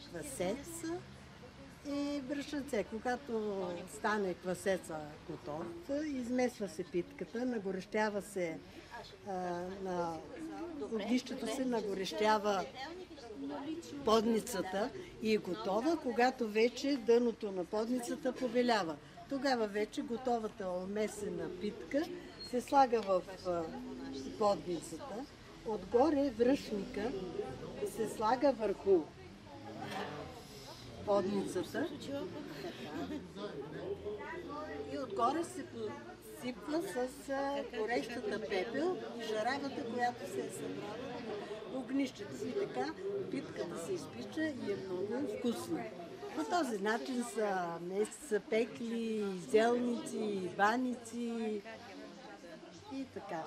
квасец и брашънце. Когато стане квасеца готов, измесва се питката, нагорещява се на огнището се нагорещява подницата и е готова, когато вече дъното на подницата побелява. Тогава вече готовата омесена питка се слага в подницата. Отгоре връшника се слага върху подницата и отгоре се посипва с горещата пепел и жаравата, която се е събрала на огнището. И така питката се изпича и е много вкусна. По този начин са пекли зелници, баници и така.